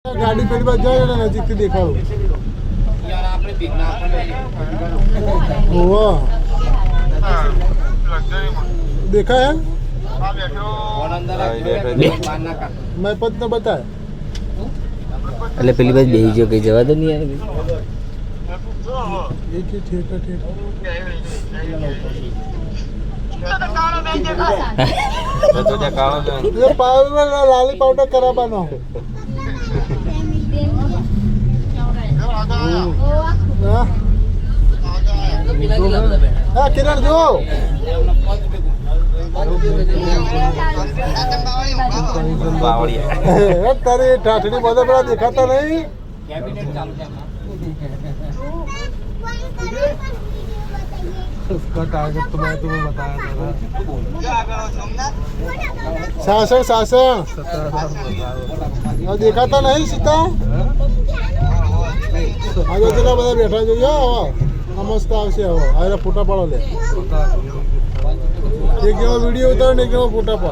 ગાડી પેલી બાજુ જાય ને નજીકથી દેખાડું. ઓહો દેખાય મેં પત ને બતાય એટલે પેલી બાજુ બેસી ગયો કઈ જવા દો નહીં યાર. લાલી પાવડર કરાવવાનો. હા કિરણ જો તારી ઠાઠડી બધા પેલા દેખાતા નહીં. સાસણ સાસણ દેખાતા નહીં સીતા. આજે કેટલા બધા બેઠા જોઈએ. હવે મસ્ત આવશે. હવે ફોટા પાડો લે. એક એવો વિડીયો ઉતારો ને એક એવો ફોટા પાડો.